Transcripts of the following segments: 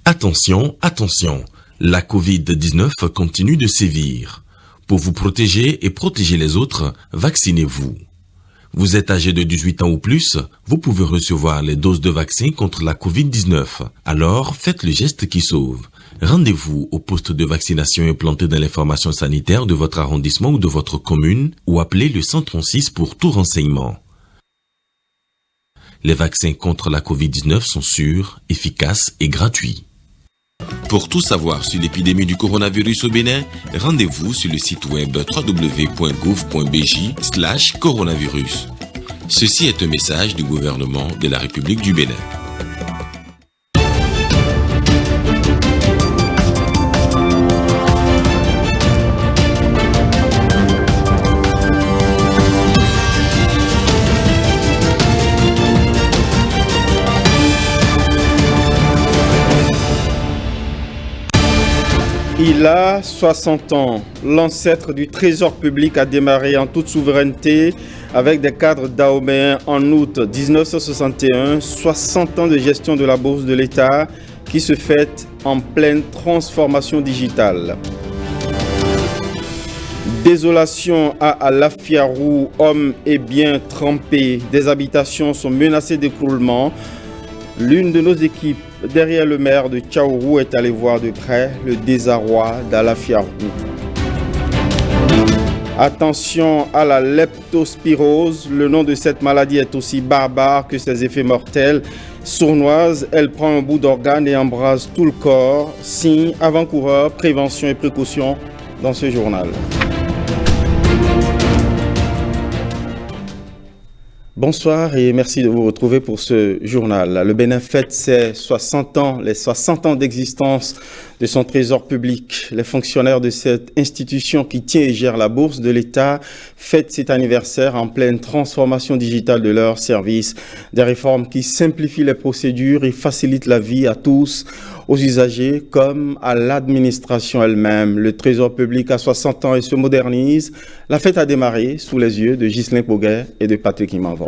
Attention, attention, la Covid-19 continue de sévir. Pour vous protéger et protéger les autres, vaccinez-vous. Vous êtes âgé de 18 ans ou plus, vous pouvez recevoir les doses de vaccin contre la Covid-19. Alors, faites le geste qui sauve. Rendez-vous au poste de vaccination implanté dans l'information sanitaire de votre arrondissement ou de votre commune ou appelez le 136 pour tout renseignement. Les vaccins contre la Covid-19 sont sûrs, efficaces et gratuits. Pour tout savoir sur l'épidémie du coronavirus au Bénin, rendez-vous sur le site web www.gouv.bj/coronavirus. Ceci est un message du gouvernement de la République du Bénin. Il a 60 ans. L'ancêtre du Trésor public a démarré en toute souveraineté avec des cadres dahoméens en août 1961. 60 ans de gestion de la Bourse de l'État qui se fête en pleine transformation digitale. Désolation à Alafiarou, hommes et biens trempés. Des habitations sont menacées d'écroulement. L'une de nos équipes derrière le maire de Tchaourou est allée voir de près le désarroi d'Alafiarou. Attention à la leptospirose. Le nom de cette maladie est aussi barbare que ses effets mortels. Sournoise, elle prend un bout d'organe et embrase tout le corps. Signes, avant-coureurs, prévention et précaution dans ce journal. Bonsoir et merci de vous retrouver pour ce journal. Le Bénin fête ses 60 ans, les 60 ans d'existence de son trésor public. Les fonctionnaires de cette institution qui tient et gère la bourse de l'État fêtent cet anniversaire en pleine transformation digitale de leurs services. Des réformes qui simplifient les procédures et facilitent la vie à tous, aux usagers comme à l'administration elle-même. Le trésor public a 60 ans et se modernise. La fête a démarré sous les yeux de Ghislain Poguet et de Patrick Imanvor.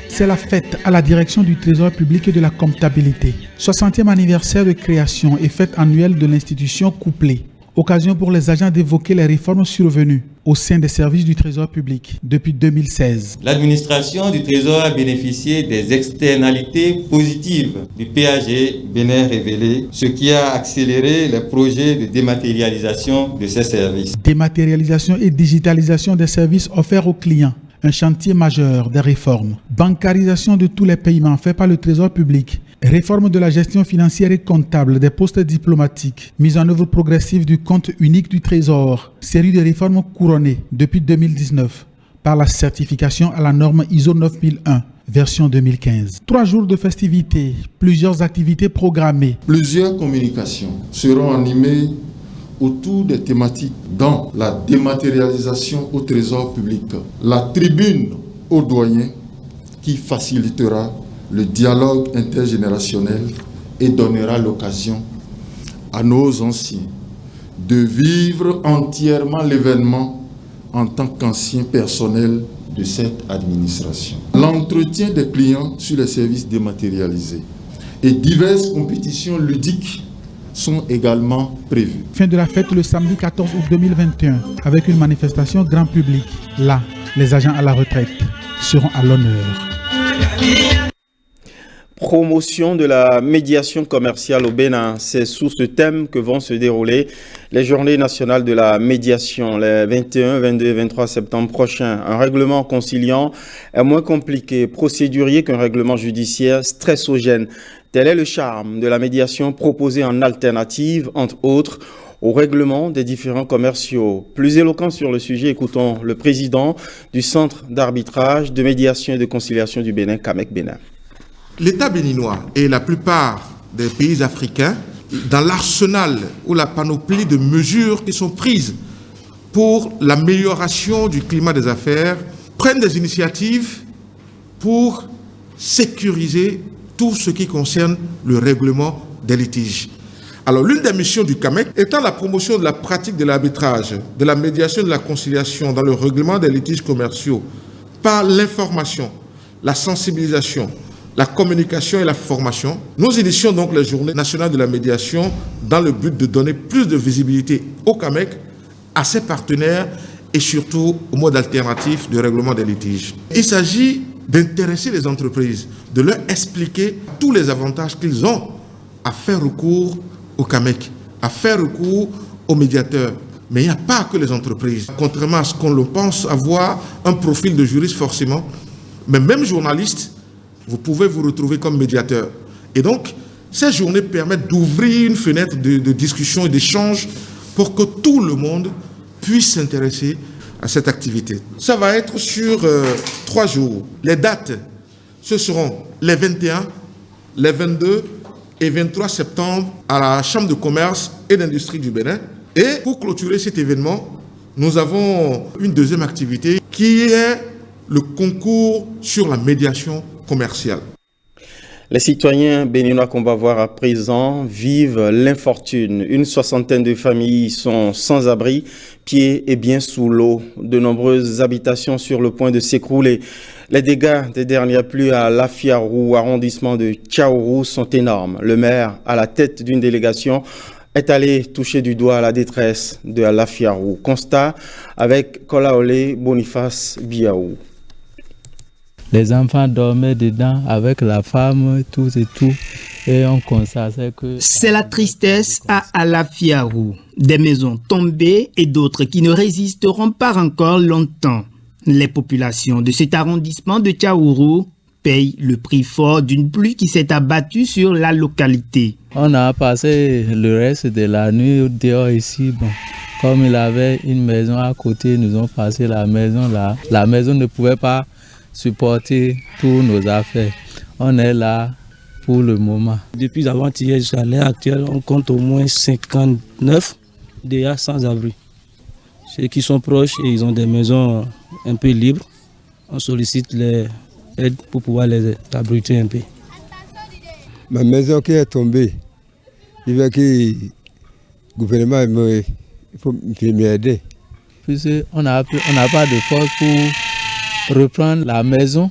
C'est la fête à la direction du Trésor public et de la comptabilité. 60e anniversaire de création et fête annuelle de l'institution couplée. Occasion pour les agents d'évoquer les réformes survenues au sein des services du Trésor public depuis 2016. L'administration du Trésor a bénéficié des externalités positives du PAG Bénin révélé, ce qui a accéléré les projets de dématérialisation de ces services. Dématérialisation et digitalisation des services offerts aux clients. Un chantier majeur des réformes. Bancarisation de tous les paiements faits par le Trésor public. Réforme de la gestion financière et comptable des postes diplomatiques. Mise en œuvre progressive du compte unique du Trésor. Série de réformes couronnées depuis 2019 par la certification à la norme ISO 9001, version 2015. 3 jours de festivités, plusieurs activités programmées. Plusieurs communications seront animées autour des thématiques dans la dématérialisation au Trésor public, la tribune aux doyens qui facilitera le dialogue intergénérationnel et donnera l'occasion à nos anciens de vivre entièrement l'événement en tant qu'anciens personnels de cette administration. L'entretien des clients sur les services dématérialisés et diverses compétitions ludiques sont également prévues. Fin de la fête le samedi 14 août 2021 avec une manifestation grand public. Là, les agents à la retraite seront à l'honneur. Promotion de la médiation commerciale au Bénin. C'est sous ce thème que vont se dérouler les journées nationales de la médiation les 21, 22 et 23 septembre prochains. Un règlement conciliant est moins compliqué, procédurier qu'un règlement judiciaire stressogène. Tel est le charme de la médiation proposée en alternative, entre autres, au règlement des différents commerciaux. Plus éloquent sur le sujet, écoutons le président du Centre d'arbitrage, de médiation et de conciliation du Bénin, CAMEC Bénin. L'État béninois et la plupart des pays africains, dans l'arsenal ou la panoplie de mesures qui sont prises pour l'amélioration du climat des affaires, prennent des initiatives pour sécuriser tout ce qui concerne le règlement des litiges. Alors, l'une des missions du CAMEC étant la promotion de la pratique de l'arbitrage, de la médiation et de la conciliation dans le règlement des litiges commerciaux par l'information, la sensibilisation, la communication et la formation. Nous initions donc les journées nationales de la médiation dans le but de donner plus de visibilité au CAMEC, à ses partenaires et surtout au mode alternatif de règlement des litiges. Il s'agit d'intéresser les entreprises, de leur expliquer tous les avantages qu'ils ont à faire recours au CAMEC, à faire recours aux médiateurs. Mais il n'y a pas que les entreprises. Contrairement à ce qu'on le pense avoir un profil de juriste forcément, mais même journaliste, vous pouvez vous retrouver comme médiateur. Et donc, ces journées permettent d'ouvrir une fenêtre de discussion et d'échange pour que tout le monde puisse s'intéresser à cette activité. Ça va être sur 3 jours. Les dates, ce seront les 21, les 22 et 23 septembre à la Chambre de commerce et d'industrie du Bénin. Et pour clôturer cet événement, nous avons une deuxième activité qui est le concours sur la médiation commerciale. Les citoyens béninois qu'on va voir à présent vivent l'infortune. Une soixantaine de familles sont sans abri, pieds et bien sous l'eau. De nombreuses habitations sur le point de s'écrouler. Les dégâts des dernières pluies à Lafiarou, arrondissement de Tchaourou, sont énormes. Le maire, à la tête d'une délégation, est allé toucher du doigt la détresse de Lafiarou. Constat avec Kolaolé Boniface Biaou. Les enfants dormaient dedans avec la femme, tout et tout. Et on constatait que... C'est la tristesse à Alafiarou. Des maisons tombées et d'autres qui ne résisteront pas encore longtemps. Les populations de cet arrondissement de Tchaourou payent le prix fort d'une pluie qui s'est abattue sur la localité. On a passé le reste de la nuit dehors ici. Bon, comme il avait une maison à côté, ils nous ont passé la maison là. La maison ne pouvait pas supporter tous nos affaires. On est là pour le moment. Depuis avant-hier jusqu'à l'heure actuelle, on compte au moins 59 déjà sans abri. Ceux qui sont proches et ils ont des maisons un peu libres, on sollicite les aides pour pouvoir les abriter un peu. Ma maison qui est tombée, il veut que le gouvernement faut m'aider. On n'a pas de force pour reprendre la maison.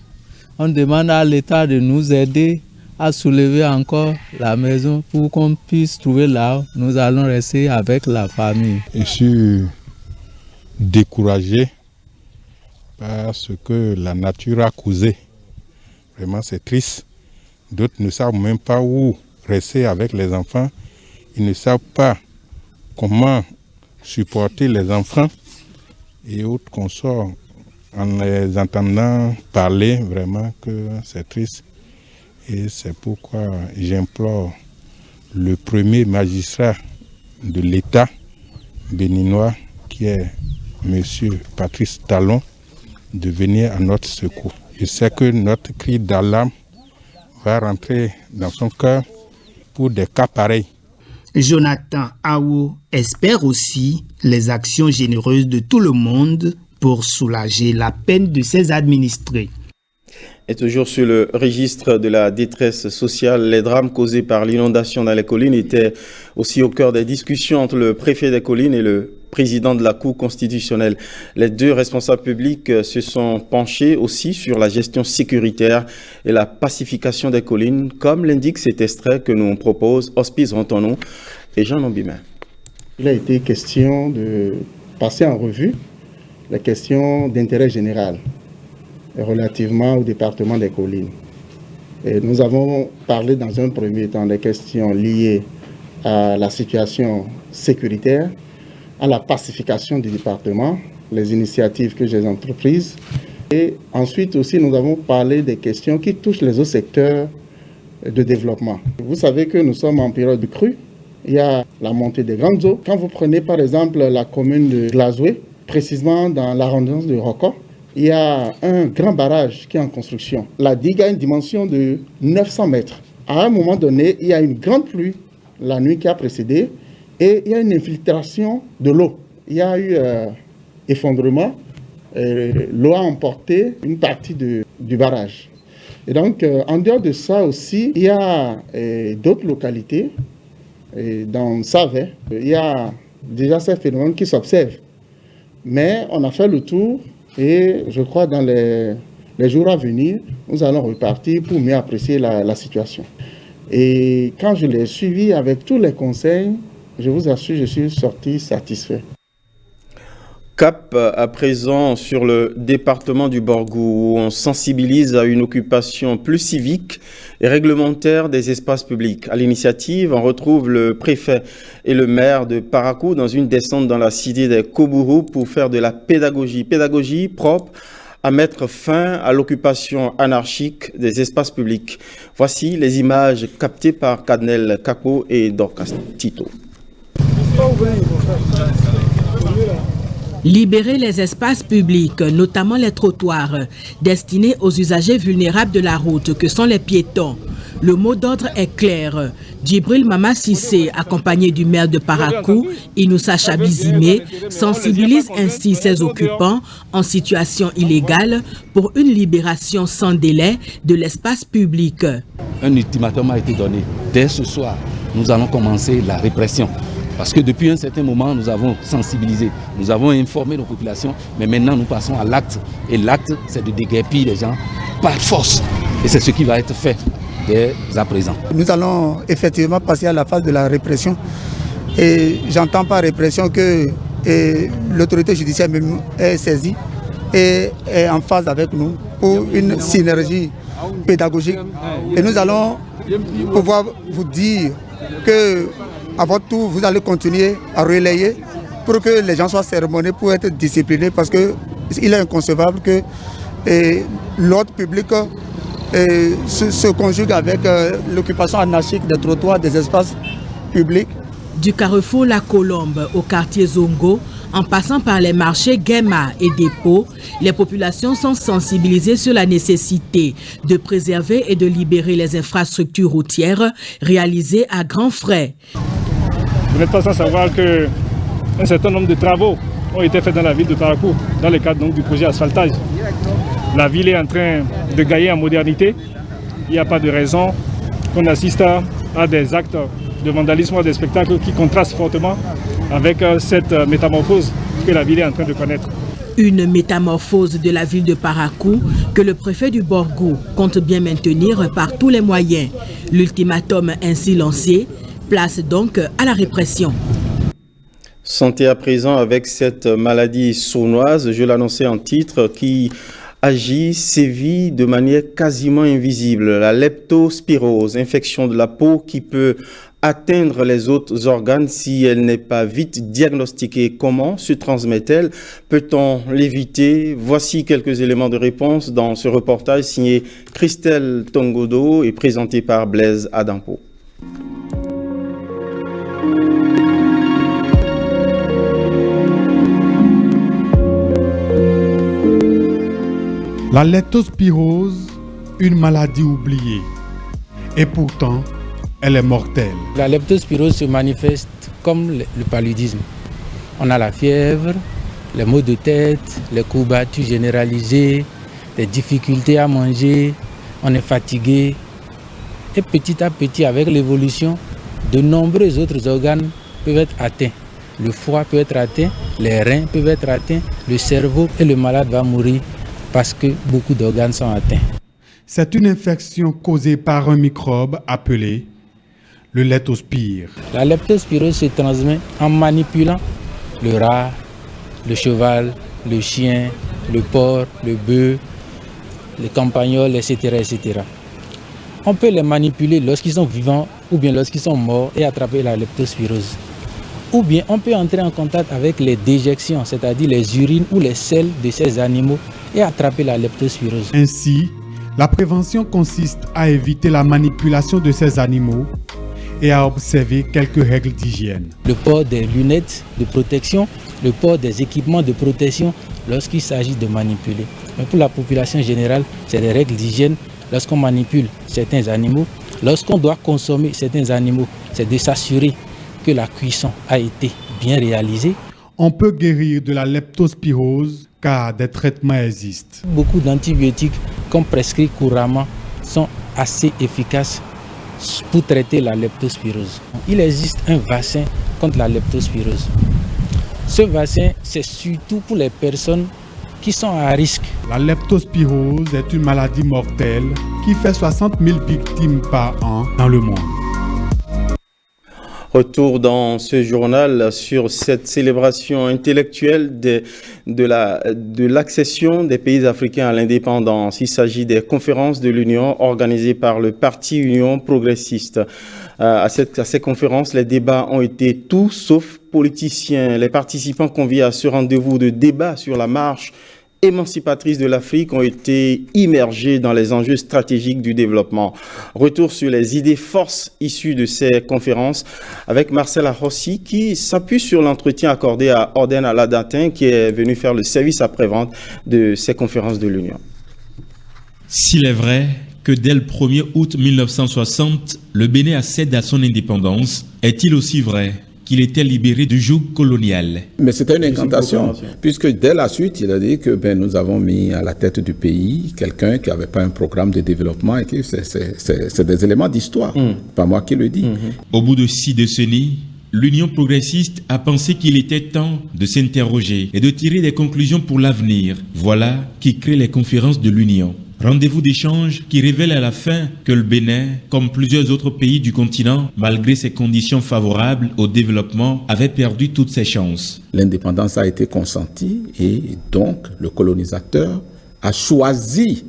On demande à l'État de nous aider à soulever encore la maison pour qu'on puisse trouver là où nous allons rester avec la famille. Je suis découragé par ce que la nature a causé. Vraiment, c'est triste. D'autres ne savent même pas où rester avec les enfants. Ils ne savent pas comment supporter les enfants et autres consorts. En les entendant parler, vraiment que c'est triste. Et c'est pourquoi j'implore le premier magistrat de l'État béninois, qui est M. Patrice Talon, de venir à notre secours. Je sais que notre cri d'alarme va rentrer dans son cœur pour des cas pareils. Jonathan Awo espère aussi les actions généreuses de tout le monde pour soulager la peine de ses administrés. Et toujours sur le registre de la détresse sociale, les drames causés par l'inondation dans les collines étaient aussi au cœur des discussions entre le préfet des collines et le président de la Cour constitutionnelle. Les deux responsables publics se sont penchés aussi sur la gestion sécuritaire et la pacification des collines, comme l'indique cet extrait que nous propose Hospice Rantonou et Jean Lombimin. Il a été question de passer en revue les questions d'intérêt général relativement au département des collines. Et nous avons parlé dans un premier temps des questions liées à la situation sécuritaire, à la pacification du département, les initiatives que j'ai entreprises. Et ensuite aussi, nous avons parlé des questions qui touchent les autres secteurs de développement. Vous savez que nous sommes en période de crue. Il y a la montée des grandes eaux. Quand vous prenez par exemple la commune de Glazoué, précisément dans l'arrondissement de Roko, il y a un grand barrage qui est en construction. La digue a une dimension de 900 mètres. À un moment donné, il y a une grande pluie la nuit qui a précédé et il y a une infiltration de l'eau. Il y a eu effondrement. L'eau a emporté une partie du barrage. Et donc, en dehors de ça aussi, il y a d'autres localités. Dans Savet, il y a déjà ces phénomènes qui s'observent. Mais on a fait le tour et je crois dans les Les jours à venir, nous allons repartir pour mieux apprécier la situation. Et quand je l'ai suivi avec tous les conseils, je vous assure, je suis sorti satisfait. Cap à présent sur le département du Borgou, où on sensibilise à une occupation plus civique et réglementaire des espaces publics. À l'initiative, on retrouve le préfet et le maire de Parakou dans une descente dans la cité des Kobourou pour faire de la pédagogie propre à mettre fin à l'occupation anarchique des espaces publics. Voici les images captées par Cadnel Kako et Dorcas Tito. Libérer les espaces publics, notamment les trottoirs, destinés aux usagers vulnérables de la route que sont les piétons. Le mot d'ordre est clair. Djibril Mama Sissé, accompagné du maire de Parakou, Inoussa Chabizime, sensibilise ainsi ses occupants en situation illégale pour une libération sans délai de l'espace public. Un ultimatum a été donné. Dès ce soir, nous allons commencer la répression. Parce que depuis un certain moment, nous avons sensibilisé, nous avons informé nos populations, mais maintenant nous passons à l'acte. Et l'acte, c'est de déguerpir les gens par force. Et c'est ce qui va être fait dès à présent. Nous allons effectivement passer à la phase de la répression. Et j'entends par répression que l'autorité judiciaire même est saisie et est en phase avec nous pour une synergie pédagogique. Et nous allons pouvoir vous dire que à votre tour, vous allez continuer à relayer pour que les gens soient sermonnés, pour être disciplinés, parce qu'il est inconcevable que l'ordre public se conjugue avec l'occupation anarchique des trottoirs, des espaces publics. Du carrefour La Colombe au quartier Zongo, en passant par les marchés Guéma et Dépôt, les populations sont sensibilisées sur la nécessité de préserver et de libérer les infrastructures routières réalisées à grands frais. Vous n'êtes pas sans savoir qu'un certain nombre de travaux ont été faits dans la ville de Parakou, dans le cadre donc, du projet asphaltage. La ville est en train de gagner en modernité. Il n'y a pas de raison qu'on assiste à des actes de vandalisme, à des spectacles qui contrastent fortement avec cette métamorphose que la ville est en train de connaître. Une métamorphose de la ville de Parakou que le préfet du Borgou compte bien maintenir par tous les moyens. L'ultimatum ainsi lancé place donc à la répression. Santé à présent avec cette maladie sournoise, je l'annonçais en titre, qui agit, sévit de manière quasiment invisible. La leptospirose, infection de la peau qui peut atteindre les autres organes si elle n'est pas vite diagnostiquée. Comment se transmet-elle? Peut-on l'éviter? Voici quelques éléments de réponse dans ce reportage signé Christelle Tongodo et présenté par Blaise Adampo. La leptospirose, une maladie oubliée. Et pourtant, elle est mortelle. La leptospirose se manifeste comme le paludisme. On a la fièvre, les maux de tête, les courbatures généralisées, les difficultés à manger, on est fatigué. Et petit à petit, avec l'évolution, de nombreux autres organes peuvent être atteints. Le foie peut être atteint, les reins peuvent être atteints, le cerveau, et le malade va mourir parce que beaucoup d'organes sont atteints. C'est une infection causée par un microbe appelé le leptospire. La leptospirose se transmet en manipulant le rat, le cheval, le chien, le porc, le bœuf, les campagnols, etc., etc. On peut les manipuler lorsqu'ils sont vivants ou bien lorsqu'ils sont morts et attraper la leptospirose. Ou bien on peut entrer en contact avec les déjections, c'est-à-dire les urines ou les selles de ces animaux et attraper la leptospirose. Ainsi, la prévention consiste à éviter la manipulation de ces animaux et à observer quelques règles d'hygiène. Le port des lunettes de protection, le port des équipements de protection lorsqu'il s'agit de manipuler. Mais pour la population générale, c'est des règles d'hygiène lorsqu'on manipule certains animaux. Lorsqu'on doit consommer certains animaux, c'est de s'assurer que la cuisson a été bien réalisée. On peut guérir de la leptospirose car des traitements existent. Beaucoup d'antibiotiques qu'on prescrit couramment sont assez efficaces pour traiter la leptospirose. Il existe un vaccin contre la leptospirose. Ce vaccin, c'est surtout pour les personnes qui sont à risque. La leptospirose est une maladie mortelle qui fait 60 000 victimes par an dans le monde. Retour dans ce journal sur cette célébration intellectuelle de l'accession des pays africains à l'indépendance. Il s'agit des conférences de l'Union organisées par le Parti Union progressiste. À ces conférences, les débats ont été tout sauf politiciens. Les participants conviés à ce rendez-vous de débat sur la marche émancipatrice de l'Afrique ont été immergés dans les enjeux stratégiques du développement. Retour sur les idées forces issues de ces conférences avec Marcel Arrossi qui s'appuie sur l'entretien accordé à Orden Aladatin qui est venu faire le service après-vente de ces conférences de l'Union. S'il est vrai que dès le 1er août 1960, le Bénin accède à son indépendance, est-il aussi vrai qu'il était libéré du joug colonial? Mais c'était une incantation, puisque dès la suite, il a dit que nous avons mis à la tête du pays quelqu'un qui n'avait pas un programme de développement et que c'est des éléments d'histoire, pas moi qui le dis. Au bout de 6 décennies, l'Union progressiste a pensé qu'il était temps de s'interroger et de tirer des conclusions pour l'avenir. Voilà qui crée les conférences de l'Union. Rendez-vous d'échange qui révèle à la fin que le Bénin, comme plusieurs autres pays du continent, malgré ses conditions favorables au développement, avait perdu toutes ses chances. L'indépendance a été consentie et donc le colonisateur a choisi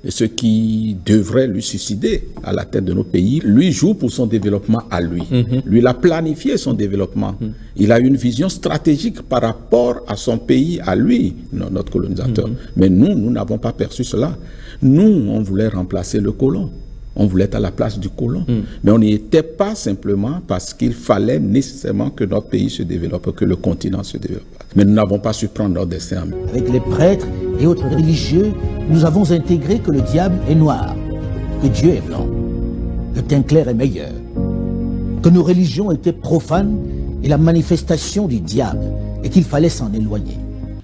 ce qui devrait lui succéder à la tête de nos pays. Lui joue pour son développement à lui. Lui, il a planifié son développement. Il a une vision stratégique par rapport à son pays, à lui, notre colonisateur. Mais nous n'avons pas perçu cela. Nous, on voulait remplacer le colon. On voulait être à la place du colon. Mais on n'y était pas simplement parce qu'il fallait nécessairement que notre pays se développe, que le continent se développe. Mais nous n'avons pas su prendre notre destin en main. Avec les prêtres et autres religieux, nous avons intégré que le diable est noir, que Dieu est blanc, le teint clair est meilleur, que nos religions étaient profanes et la manifestation du diable et qu'il fallait s'en éloigner.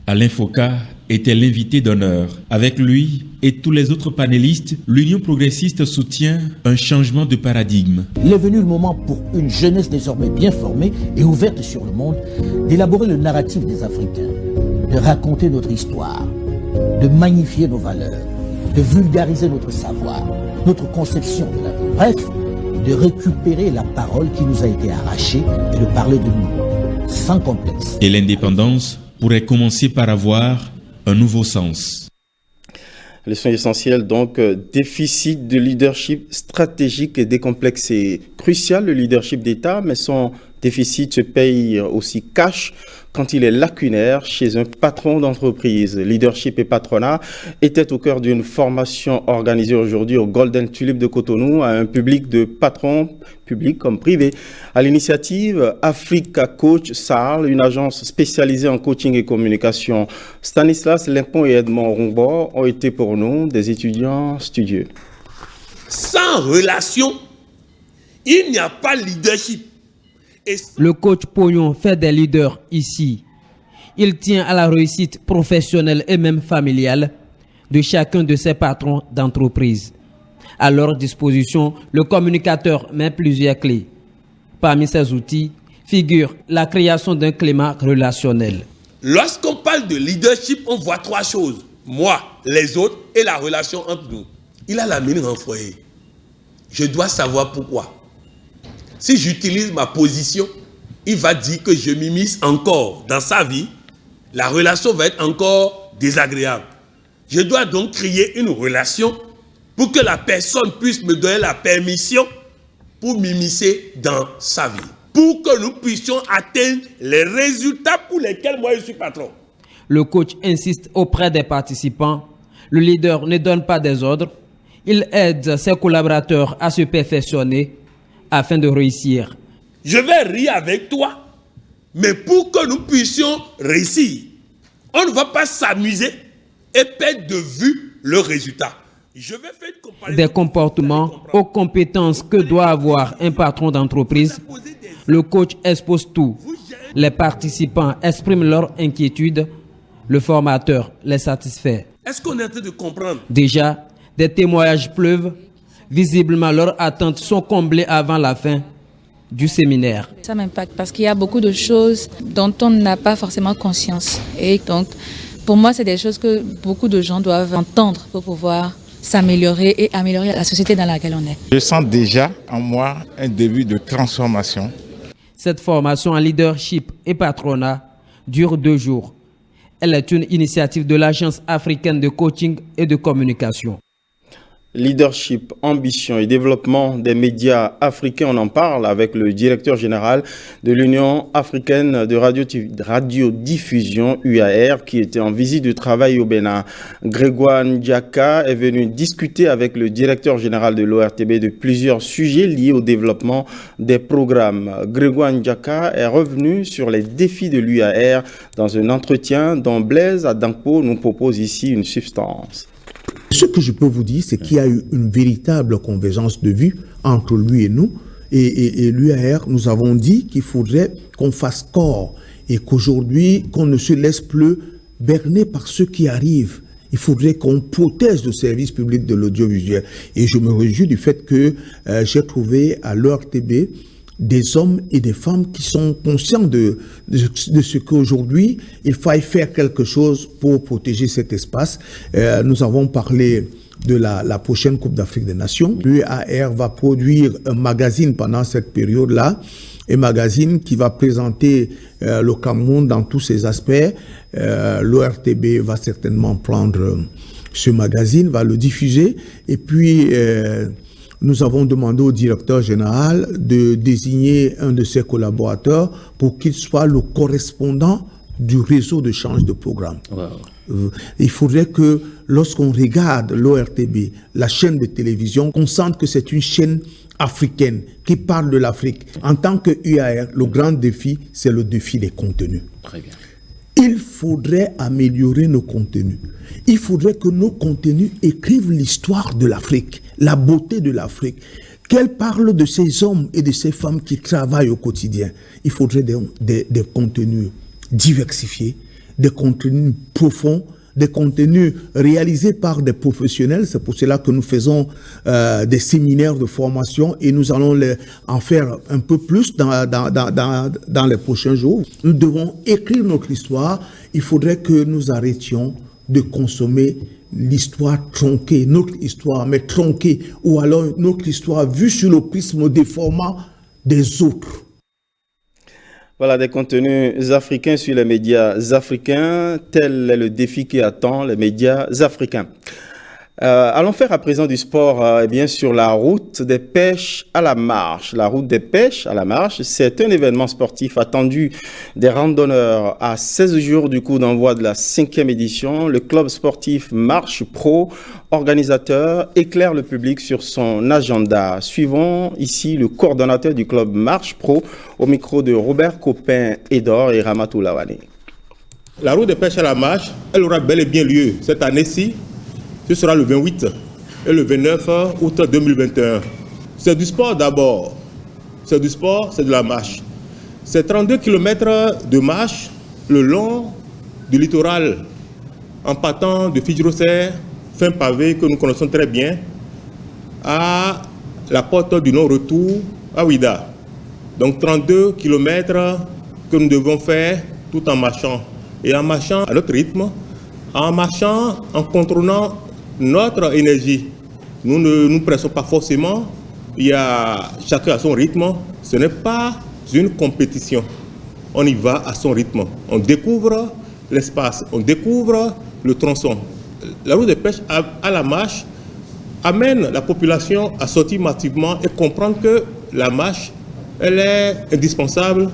Alain Foucault était l'invité d'honneur. Avec lui et tous les autres panélistes, l'Union progressiste soutient un changement de paradigme. Il est venu le moment pour une jeunesse désormais bien formée et ouverte sur le monde d'élaborer le narratif des Africains, de raconter notre histoire, de magnifier nos valeurs, de vulgariser notre savoir, notre conception de la vie. Bref, de récupérer la parole qui nous a été arrachée et de parler de nous, sans complexe. Et l'indépendance pourrait commencer par avoir un nouveau sens. Leçon essentielle donc, déficit de leadership stratégique et décomplexé. Crucial le leadership d'État, mais son déficit se paye aussi cash quand il est lacunaire chez un patron d'entreprise. Leadership et patronat étaient au cœur d'une formation organisée aujourd'hui au Golden Tulip de Cotonou à un public de patrons, publics comme privés. À l'initiative Africa Coach SARL, une agence spécialisée en coaching et communication. Stanislas Limpon et Edmond Rongbord ont été pour nous des étudiants studieux. Sans relation, il n'y a pas de leadership. Le coach Pognon fait des leaders ici. Il tient à la réussite professionnelle et même familiale de chacun de ses patrons d'entreprise. À leur disposition, le communicateur met plusieurs clés. Parmi ces outils figure la création d'un climat relationnel. Lorsqu'on parle de leadership, on voit trois choses. Moi, les autres et la relation entre nous. Il a la mine en foyer. Je dois savoir pourquoi. Si j'utilise ma position, il va dire que je m'immisce encore dans sa vie. La relation va être encore désagréable. Je dois donc créer une relation pour que la personne puisse me donner la permission pour m'immiscer dans sa vie. Pour que nous puissions atteindre les résultats pour lesquels moi je suis patron. Le coach insiste auprès des participants. Le leader ne donne pas des ordres. Il aide ses collaborateurs à se perfectionner afin de réussir. Je vais rire avec toi, mais pour que nous puissions réussir, on ne va pas s'amuser et perdre de vue le résultat. Je vais faire une comparaison. Des comportements aux compétences que doit avoir un patron d'entreprise. Le coach expose tout. Les participants expriment leur inquiétude. Le formateur les satisfait. Est-ce qu'on est en train de comprendre? Déjà, des témoignages pleuvent. Visiblement, leurs attentes sont comblées avant la fin du séminaire. Ça m'impacte parce qu'il y a beaucoup de choses dont on n'a pas forcément conscience. Et donc, Pour moi, c'est des choses que beaucoup de gens doivent entendre pour pouvoir s'améliorer et améliorer la société dans laquelle on est. Je sens déjà en moi un début de transformation. Cette formation en leadership et patronat dure 2 jours. Elle est une initiative de l'Agence africaine de coaching et de communication. Leadership, ambition et développement des médias africains, on en parle avec le directeur général de l'Union africaine de radiodiffusion, UAR, qui était en visite de travail au Bénin. Grégoire Ndiaka est venu discuter avec le directeur général de l'ORTB de plusieurs sujets liés au développement des programmes. Grégoire Ndiaka est revenu sur les défis de l'UAR dans un entretien dont Blaise Adankpo nous propose ici une substance. Ce que je peux vous dire, c'est qu'il y a eu une véritable convergence de vues entre lui et nous. Et l'UAR, nous avons dit qu'il faudrait qu'on fasse corps et qu'aujourd'hui, qu'on ne se laisse plus berner par ceux qui arrivent. Il faudrait qu'on protège le service public de l'audiovisuel. Et je me réjouis du fait que j'ai trouvé à l'ORTB des hommes et des femmes qui sont conscients de ce qu'aujourd'hui, il faille faire quelque chose pour protéger cet espace. Nous avons parlé de la prochaine Coupe d'Afrique des Nations. L'UAR va produire un magazine pendant cette période-là, un magazine qui va présenter le Cameroun dans tous ses aspects. L'ORTB va certainement prendre ce magazine, va le diffuser, et puis nous avons demandé au directeur général de désigner un de ses collaborateurs pour qu'il soit le correspondant du réseau de change de programme. Wow. Il faudrait que lorsqu'on regarde l'ORTB, la chaîne de télévision, qu'on sente que c'est une chaîne africaine qui parle de l'Afrique. En tant que UAR, le grand défi, c'est le défi des contenus. Très bien. Il faudrait améliorer nos contenus. Il faudrait que nos contenus écrivent l'histoire de l'Afrique, la beauté de l'Afrique, qu'elle parle de ces hommes et de ces femmes qui travaillent au quotidien. Il faudrait des contenus diversifiés, des contenus profonds, des contenus réalisés par des professionnels. C'est pour cela que nous faisons des séminaires de formation et nous allons en faire un peu plus dans les prochains jours. Nous devons écrire notre histoire. Il faudrait que nous arrêtions de consommer l'histoire tronquée, notre histoire, mais tronquée, ou alors notre histoire vue sur le prisme déformant des autres. Voilà des contenus africains sur les médias africains. Tel est le défi qui attend les médias africains. Allons faire à présent du sport sur la route des pêches à la marche. La route des pêches à la marche, c'est un événement sportif attendu des randonneurs à 16 jours du coup d'envoi de la 5e édition. Le club sportif Marche Pro, organisateur, éclaire le public sur son agenda. Suivons ici le coordonnateur du club Marche Pro au micro de Robert Copin-Edor et Ramatou Lawane. La route des pêches à la marche, elle aura bel et bien lieu cette année-ci. Ce sera le 28 et le 29 août 2021. C'est du sport d'abord. C'est du sport, c'est de la marche. C'est 32 km de marche le long du littoral, en partant de Fidjrosser, fin pavé, que nous connaissons très bien, à la porte du non-retour à Ouida. Donc 32 km que nous devons faire tout en marchant. Et en marchant à notre rythme, en marchant, en contrôlant notre énergie. Nous ne nous pressons pas forcément, chacun à son rythme. Ce n'est pas une compétition. On y va à son rythme. On découvre l'espace, on découvre le tronçon. La route de pêche à la marche amène la population à sortir massivement et comprendre que la marche, elle est indispensable.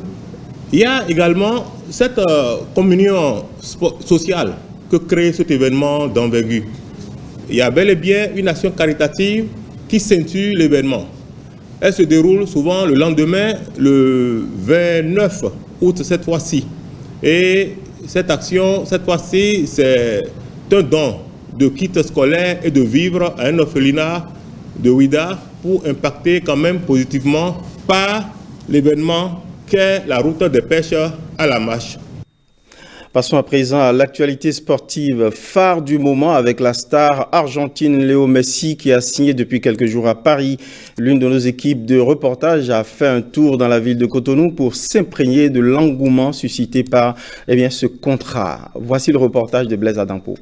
Il y a également cette communion sociale que crée cet événement d'envergure. Il y a bel et bien une action caritative qui ceinture l'événement. Elle se déroule souvent le lendemain, le 29 août cette fois-ci. Et cette action, cette fois-ci, c'est un don de kits scolaires et de vivres à un orphelinat de Ouida pour impacter quand même positivement par l'événement qu'est la route des pêches à la marche. Passons à présent à l'actualité sportive phare du moment avec la star argentine Léo Messi qui a signé depuis quelques jours à Paris. L'une de nos équipes de reportage a fait un tour dans la ville de Cotonou pour s'imprégner de l'engouement suscité par ce contrat. Voici le reportage de Blaise Adampo.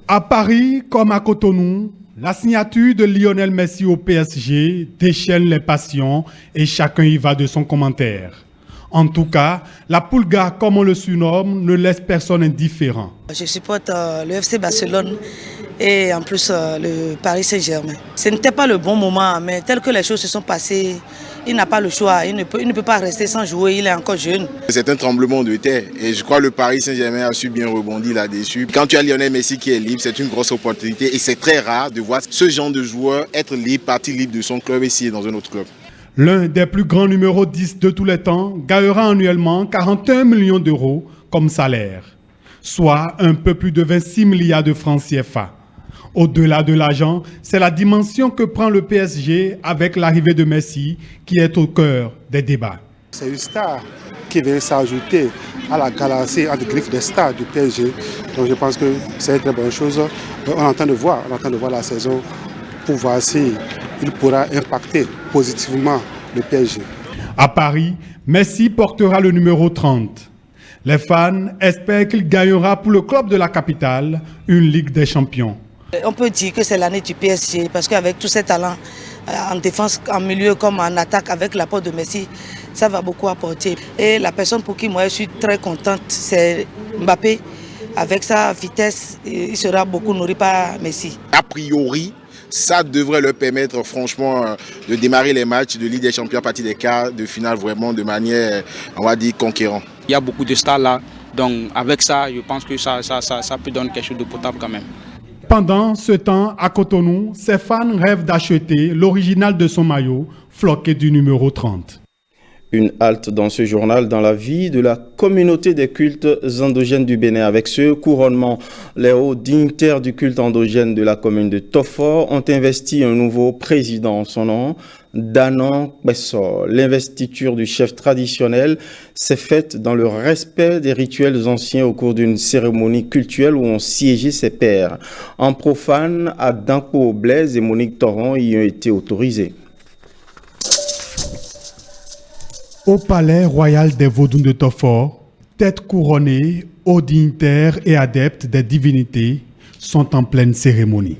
À Paris comme à Cotonou, la signature de Lionel Messi au PSG déchaîne les passions et chacun y va de son commentaire. En tout cas, la Pulga, comme on le surnomme, ne laisse personne indifférent. Je supporte le FC Barcelone et en plus le Paris Saint-Germain. Ce n'était pas le bon moment, mais tel que les choses se sont passées, il n'a pas le choix. Il ne peut pas rester sans jouer, il est encore jeune. C'est un tremblement de terre et je crois que le Paris Saint-Germain a su bien rebondir là-dessus. Quand tu as Lionel Messi qui est libre, c'est une grosse opportunité et c'est très rare de voir ce genre de joueur être libre, partir libre de son club et signer dans un autre club. L'un des plus grands numéros 10 de tous les temps gagnera annuellement 41 millions d'euros comme salaire, soit un peu plus de 26 milliards de francs CFA. Au-delà de l'argent, c'est la dimension que prend le PSG avec l'arrivée de Messi qui est au cœur des débats. C'est une star qui vient s'ajouter à la galaxie entre griffes des stars du PSG. Donc je pense que c'est une très bonne chose. On entend de voir la saison pour voir si il pourra impacter positivement le PSG. À Paris, Messi portera le numéro 30. Les fans espèrent qu'il gagnera pour le club de la capitale une Ligue des Champions. On peut dire que c'est l'année du PSG parce qu'avec tous ces talents en défense, en milieu comme en attaque, avec l'apport de Messi, ça va beaucoup apporter. Et la personne pour qui moi je suis très contente, c'est Mbappé. Avec sa vitesse, il sera beaucoup nourri par Messi. A priori, ça devrait leur permettre franchement de démarrer les matchs de Ligue des Champions à partir des quarts de finale vraiment de manière, on va dire, conquérante. Il y a beaucoup de stars là, donc avec ça, je pense que ça peut donner quelque chose de potable quand même. Pendant ce temps, à Cotonou, ses fans rêvent d'acheter l'original de son maillot, floqué du numéro 30. Une halte dans ce journal dans la vie de la communauté des cultes endogènes du Bénin. Avec ce couronnement, les hauts dignitaires du culte endogène de la commune de Tofor ont investi un nouveau président. Son nom, Danon Bessor. L'investiture du chef traditionnel s'est faite dans le respect des rituels anciens au cours d'une cérémonie cultuelle où ont siégé ses pairs. En profane, à Danko Blaise et Monique Toron y ont été autorisés. Au palais royal des Vaudouns de Tofor, têtes couronnées, hauts dignitaires et adeptes des divinités sont en pleine cérémonie.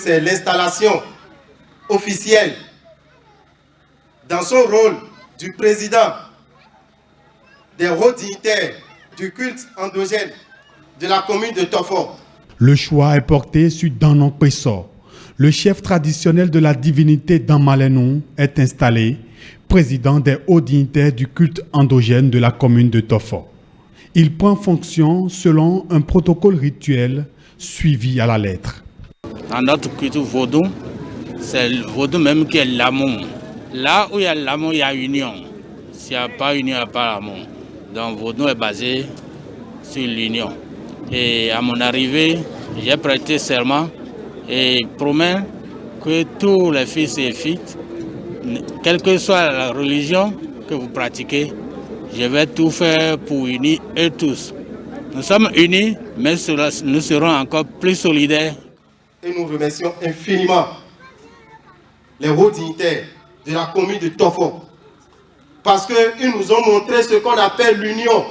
C'est l'installation officielle dans son rôle du président des hauts dignitaires du culte endogène de la commune de Tofor. Le choix est porté sur Danon Bessor. Le chef traditionnel de la divinité d'Amalenou est installé président des hauts dignitaires du culte endogène de la commune de Tofor. Il prend fonction selon un protocole rituel suivi à la lettre. Dans notre culte vaudou, c'est le vaudou même qui est l'amour. Là où il y a l'amour, il y a union. S'il n'y a pas union, il n'y a pas l'amour. Donc vaudou est basé sur l'union. Et à mon arrivée, j'ai prêté serment et promets que tous les fils et filles, quelle que soit la religion que vous pratiquez, je vais tout faire pour unir eux tous. Nous sommes unis, mais nous serons encore plus solidaires. Et nous remercions infiniment les hauts dignitaires de la commune de Tofor parce qu'ils nous ont montré ce qu'on appelle l'union.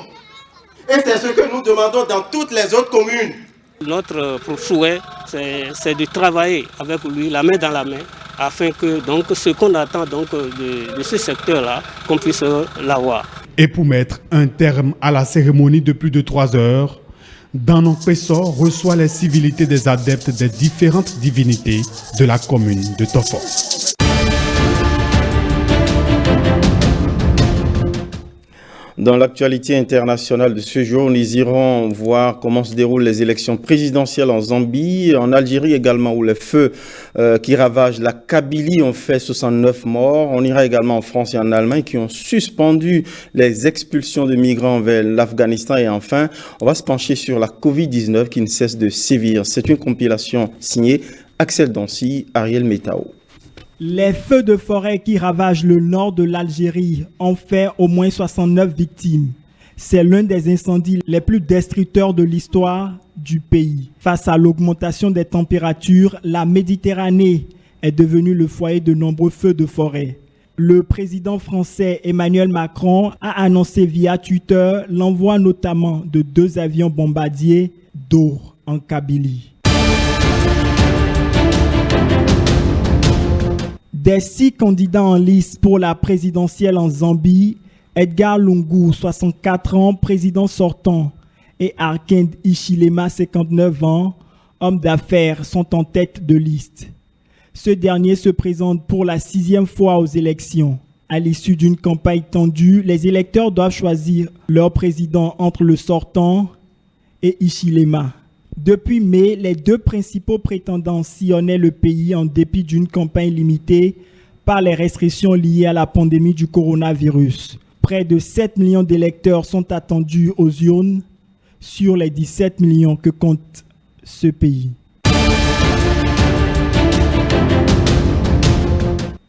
Et c'est ce que nous demandons dans toutes les autres communes. Notre souhait, c'est de travailler avec lui, la main dans la main, afin que donc, ce qu'on attend donc, de ce secteur-là, qu'on puisse l'avoir. Et pour mettre un terme à la cérémonie de plus de 3 heures, Danon Bessor reçoit les civilités des adeptes des différentes divinités de la commune de Tofor. Dans l'actualité internationale de ce jour, nous irons voir comment se déroulent les élections présidentielles en Zambie, en Algérie également, où les feux qui ravagent la Kabylie ont fait 69 morts. On ira également en France et en Allemagne qui ont suspendu les expulsions de migrants vers l'Afghanistan. Et enfin, on va se pencher sur la Covid-19 qui ne cesse de sévir. C'est une compilation signée Axel Dancy, Ariel Metao. Les feux de forêt qui ravagent le nord de l'Algérie ont fait au moins 69 victimes. C'est l'un des incendies les plus destructeurs de l'histoire du pays. Face à l'augmentation des températures, la Méditerranée est devenue le foyer de nombreux feux de forêt. Le président français Emmanuel Macron a annoncé via Twitter l'envoi notamment de 2 avions bombardiers d'eau en Kabylie. Des 6 candidats en lice pour la présidentielle en Zambie, Edgar Lungu, 64 ans, président sortant, et Hakainde Hichilema, 59 ans, homme d'affaires, sont en tête de liste. Ce dernier se présente pour la 6e fois aux élections. À l'issue d'une campagne tendue, les électeurs doivent choisir leur président entre le sortant et Hichilema. Depuis mai, les 2 principaux prétendants sillonnaient le pays en dépit d'une campagne limitée par les restrictions liées à la pandémie du coronavirus. Près de 7 millions d'électeurs sont attendus aux urnes sur les 17 millions que compte ce pays.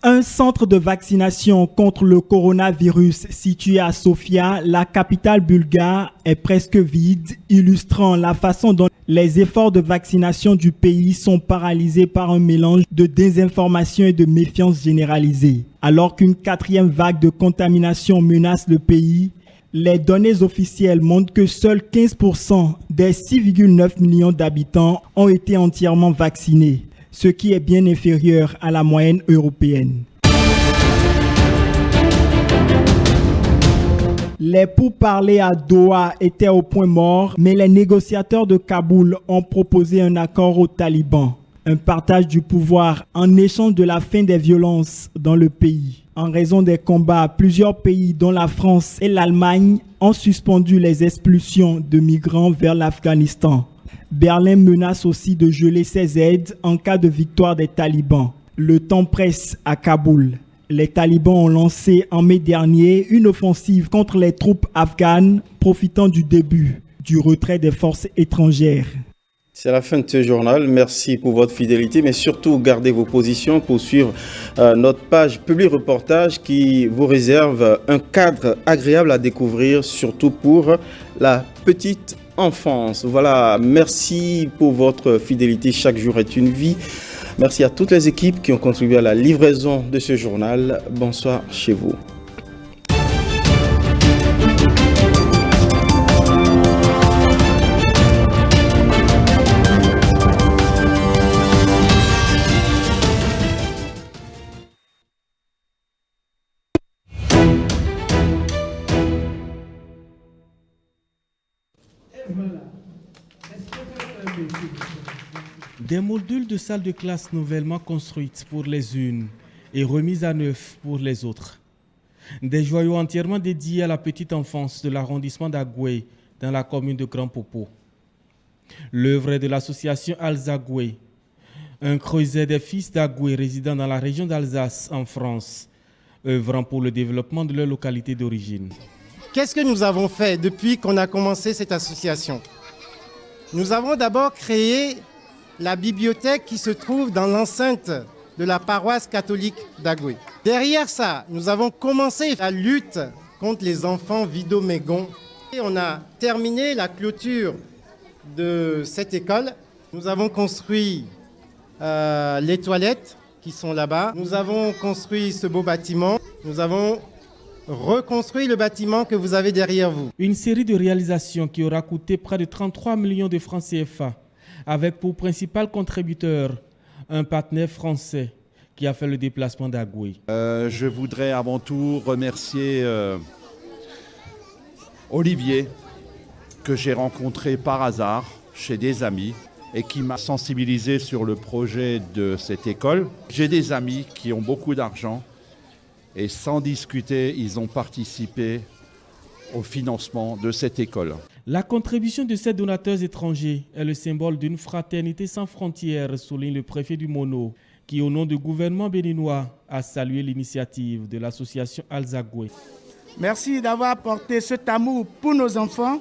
Un centre de vaccination contre le coronavirus situé à Sofia, la capitale bulgare, est presque vide, illustrant la façon dont les efforts de vaccination du pays sont paralysés par un mélange de désinformation et de méfiance généralisée. Alors qu'une 4e vague de contamination menace le pays, les données officielles montrent que seuls 15% des 6,9 millions d'habitants ont été entièrement vaccinés, ce qui est bien inférieur à la moyenne européenne. Les pourparlers à Doha étaient au point mort, mais les négociateurs de Kaboul ont proposé un accord aux talibans, un partage du pouvoir en échange de la fin des violences dans le pays. En raison des combats, plusieurs pays, dont la France et l'Allemagne, ont suspendu les expulsions de migrants vers l'Afghanistan. Berlin menace aussi de geler ses aides en cas de victoire des talibans. Le temps presse à Kaboul. Les talibans ont lancé en mai dernier une offensive contre les troupes afghanes, profitant du début du retrait des forces étrangères. C'est la fin de ce journal. Merci pour votre fidélité, mais surtout gardez vos positions pour suivre notre page Public Reportage qui vous réserve un cadre agréable à découvrir, surtout pour la petite enfance. Voilà, merci pour votre fidélité. Chaque jour est une vie. Merci à toutes les équipes qui ont contribué à la livraison de ce journal. Bonsoir chez vous. Des modules de salles de classe nouvellement construites pour les unes et remises à neuf pour les autres. Des joyaux entièrement dédiés à la petite enfance de l'arrondissement d'Agoué dans la commune de Grand Popo. L'œuvre est de l'association Alzagoué, un creuset des fils d'Agoué résidant dans la région d'Alsace en France, œuvrant pour le développement de leur localité d'origine. Qu'est-ce que nous avons fait depuis qu'on a commencé cette association? Nous avons d'abord créé la bibliothèque qui se trouve dans l'enceinte de la paroisse catholique d'Agoué. Derrière ça, nous avons commencé la lutte contre les enfants vidomégons. Et on a terminé la clôture de cette école. Nous avons construit les toilettes qui sont là-bas. Nous avons construit ce beau bâtiment. Nous avons reconstruit le bâtiment que vous avez derrière vous. Une série de réalisations qui aura coûté près de 33 millions de francs CFA, avec pour principal contributeur un partenaire français qui a fait le déplacement d'Agoué. Je voudrais avant tout remercier Olivier, que j'ai rencontré par hasard chez des amis et qui m'a sensibilisé sur le projet de cette école. J'ai des amis qui ont beaucoup d'argent et sans discuter, ils ont participé au financement de cette école. La contribution de ces donateurs étrangers est le symbole d'une fraternité sans frontières, souligne le préfet du Mono, qui au nom du gouvernement béninois a salué l'initiative de l'association Alzagoué. Merci d'avoir porté cet amour pour nos enfants.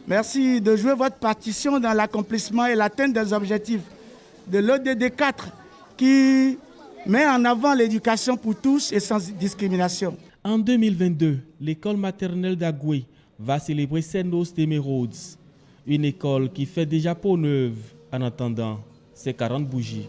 Merci de jouer votre partition dans l'accomplissement et l'atteinte des objectifs de l'ODD 4 qui met en avant l'éducation pour tous et sans discrimination. En 2022, l'école maternelle d'Agoué va célébrer ses noces d'émeraudes, une école qui fait déjà peau neuve en attendant ses 40 bougies.